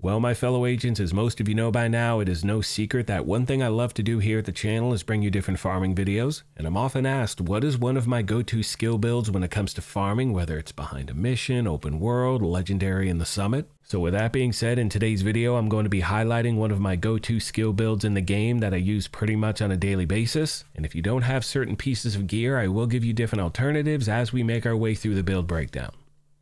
Well, my fellow agents, as most of you know by now, it is no secret that one thing I love to do here at the channel is bring you different farming videos, and I'm often asked what is one of my go-to skill builds when it comes to farming, whether it's behind a mission, open world, legendary, and the summit. So with that being said, in today's video, I'm going to be highlighting one of my go-to skill builds in the game that I use pretty much on a daily basis, and if you don't have certain pieces of gear, I will give you different alternatives as we make our way through the build breakdown.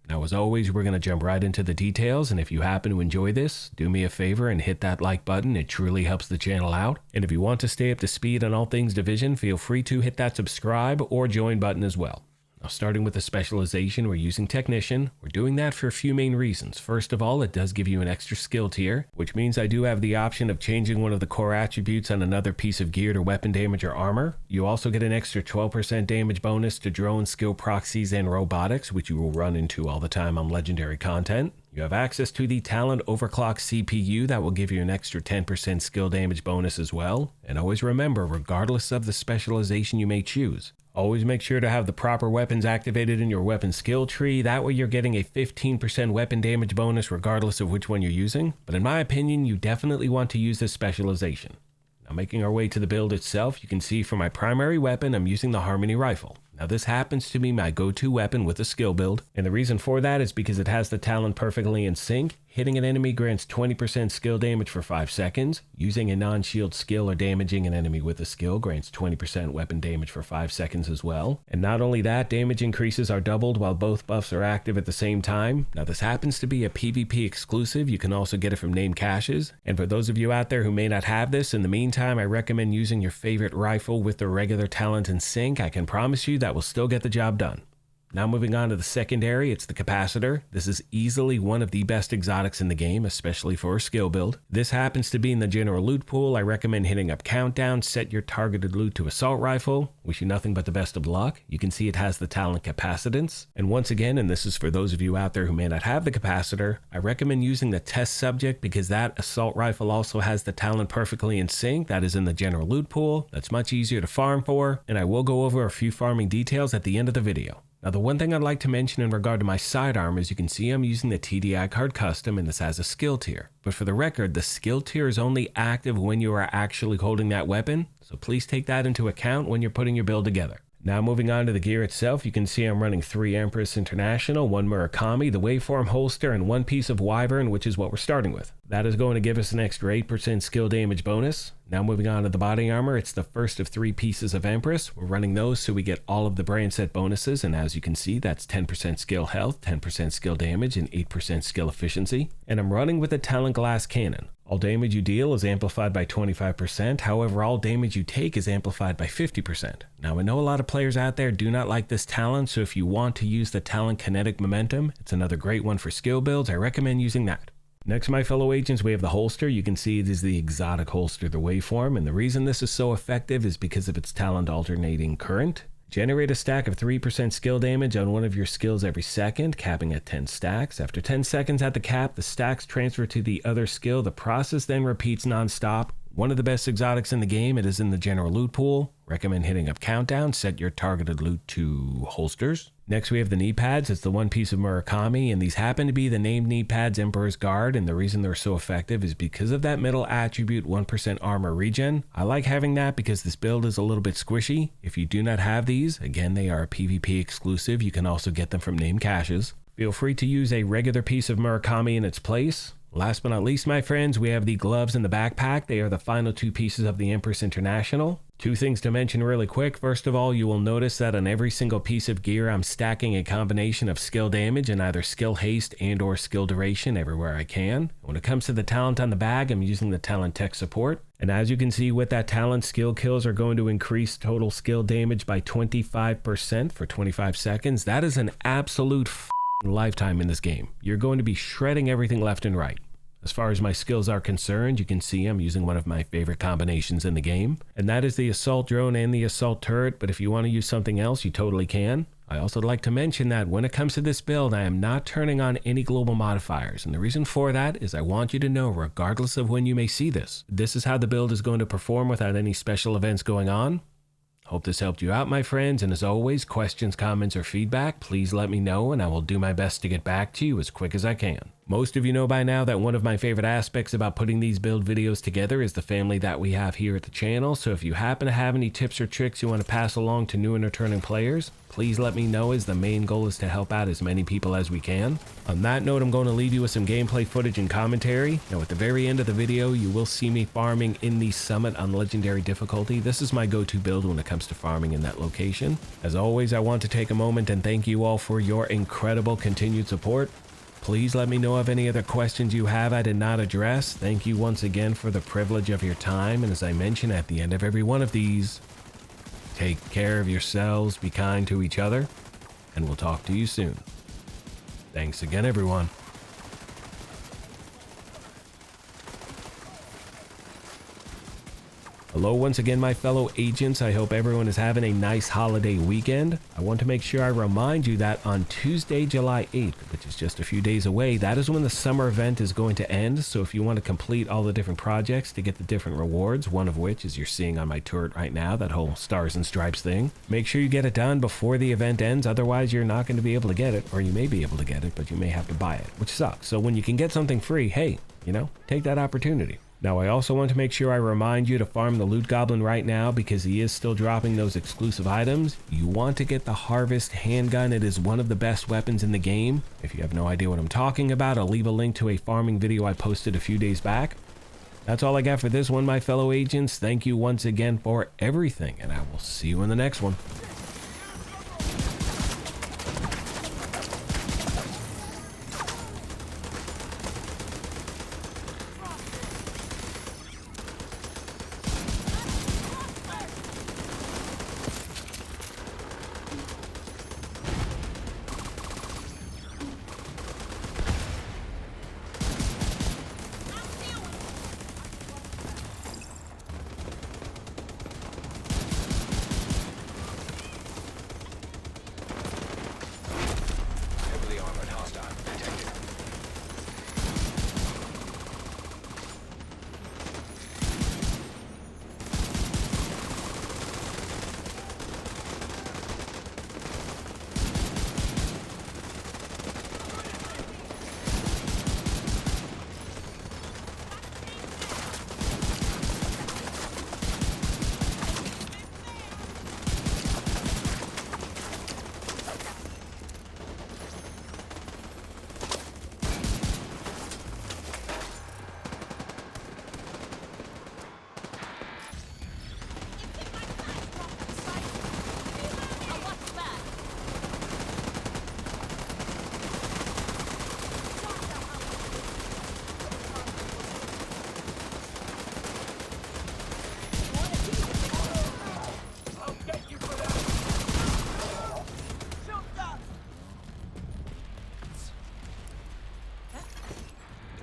Now, as always, we're going to jump right into the details, and if you happen to enjoy this, do me a favor and hit that like button. It truly helps the channel out. And if you want to stay up to speed on all things Division, feel free to hit that subscribe or join button as well. Now, starting with the specialization, we're using Technician. We're doing that for a few main reasons. First of all, it does give you an extra skill tier, which means I do have the option of changing one of the core attributes on another piece of gear to weapon damage or armor. You also get an extra 12% damage bonus to drone skill proxies and robotics, which you will run into all the time on legendary content. You have access to the Talent Overclock CPU that will give you an extra 10% skill damage bonus as well. And always remember, regardless of the specialization you may choose, always make sure to have the proper weapons activated in your weapon skill tree. That way you're getting a 15% weapon damage bonus regardless of which one you're using. But in my opinion, you definitely want to use this specialization. Now, making our way to the build itself, you can see for my primary weapon, I'm using the Harmony Rifle. Now, this happens to be my go-to weapon with a skill build, and the reason for that is because it has the talent perfectly in sync. Hitting an enemy grants 20% skill damage for 5 seconds. Using a non-shield skill or damaging an enemy with a skill grants 20% weapon damage for 5 seconds as well. And not only that, damage increases are doubled while both buffs are active at the same time. Now, this happens to be a PvP exclusive. You can also get it from name caches. And for those of you out there who may not have this, in the meantime, I recommend using your favorite rifle with the regular talent in sync. I can promise you that will still get the job done. Now moving on to the secondary, it's the Capacitor. This is easily one of the best exotics in the game, especially for a skill build. This happens to be in the general loot pool. I recommend hitting up Countdown, set your targeted loot to Assault Rifle. Wish you nothing but the best of luck. You can see it has the talent Capacitance. And once again, and this is for those of you out there who may not have the Capacitor, I recommend using the Test Subject because that Assault Rifle also has the talent perfectly in sync. That is in the general loot pool. That's much easier to farm for, and I will go over a few farming details at the end of the video. Now, the one thing I'd like to mention in regard to my sidearm is you can see I'm using the TDI card custom, and this has a skill tier. But for the record, the skill tier is only active when you are actually holding that weapon, so please take that into account when you're putting your build together. Now moving on to the gear itself, you can see I'm running 3 Empress International, 1 Murakami, the Waveform holster, and 1 piece of Wyvern, which is what we're starting with. That is going to give us an extra 8% skill damage bonus. Now moving on to the body armor, it's the first of 3 pieces of Empress. We're running those so we get all of the brand set bonuses, and as you can see, that's 10% skill health, 10% skill damage, and 8% skill efficiency. And I'm running with a Talent Glass Cannon. All damage you deal is amplified by 25%, however all damage you take is amplified by 50%. Now, I know a lot of players out there do not like this talent, so if you want to use the talent Kinetic Momentum, it's another great one for skill builds. I recommend using that. Next, my fellow agents, we have the holster. You can see it is the exotic holster, the Waveform, and the reason this is so effective is because of its talent alternating current. Generate a stack of 3% skill damage on one of your skills every second, capping at 10 stacks. After 10 seconds at the cap, the stacks transfer to the other skill. The process then repeats non-stop. One of the best exotics in the game. It is in the general loot pool. Recommend hitting up Countdown, set your targeted loot to holsters. Next, we have the knee pads. It's the 1 piece of Murakami, and these happen to be the named knee pads Emperor's Guard, and the reason they're so effective is because of that middle attribute 1% armor regen. I like having that because this build is a little bit squishy. If you do not have these, again, they are a PvP exclusive. You can also get them from name caches. Feel free to use a regular piece of Murakami in its place. Last but not least, my friends, we have the gloves and the backpack. They are the final 2 pieces of the Empress International. 2 things to mention really quick. First of all, you will notice that on every single piece of gear, I'm stacking a combination of skill damage and either skill haste and or skill duration everywhere I can. When it comes to the talent on the bag, I'm using the talent tech support. And as you can see with that talent, skill kills are going to increase total skill damage by 25% for 25 seconds. That is an absolute lifetime in this game. You're going to be shredding everything left and right. As far as my skills are concerned, you can see I'm using one of my favorite combinations in the game, and that is the assault drone and the assault turret, but if you want to use something else, you totally can. I also like to mention that when it comes to this build, I am not turning on any global modifiers, and the reason for that is I want you to know, regardless of when you may see this, this is how the build is going to perform without any special events going on. Hope this helped you out, my friends, and as always, questions, comments, or feedback, please let me know, and I will do my best to get back to you as quick as I can. Most of you know by now that one of my favorite aspects about putting these build videos together is the family that we have here at the channel, so if you happen to have any tips or tricks you want to pass along to new and returning players, please let me know, as the main goal is to help out as many people as we can. On that note, I'm going to leave you with some gameplay footage and commentary. Now at the very end of the video, you will see me farming in the Summit on Legendary difficulty. This is my go-to build when it comes to farming in that location. As always, I want to take a moment and thank you all for your incredible continued support. Please let me know of any other questions you have I did not address. Thank you once again for the privilege of your time, and as I mention at the end of every one of these, take care of yourselves, be kind to each other, and we'll talk to you soon. Thanks again, everyone. Hello once again, my fellow agents. I hope everyone is having a nice holiday weekend. I want to make sure I remind you that on Tuesday, July 8th, which is just a few days away, that is when the summer event is going to end. So if you want to complete all the different projects to get the different rewards, one of which is you're seeing on my turret right now, that whole stars and stripes thing, make sure you get it done before the event ends. Otherwise, you're not going to be able to get it, or you may be able to get it, but you may have to buy it, which sucks. So when you can get something free, hey, take that opportunity. Now, I also want to make sure I remind you to farm the loot goblin right now because he is still dropping those exclusive items. You want to get the harvest handgun. It is one of the best weapons in the game. If you have no idea what I'm talking about, I'll leave a link to a farming video I posted a few days back. That's all I got for this one, my fellow agents. Thank you once again for everything, and I will see you in the next one.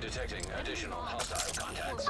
Detecting additional hostile contacts.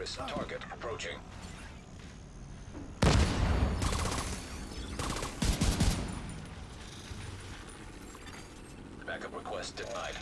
Suspicious target approaching. Backup request denied.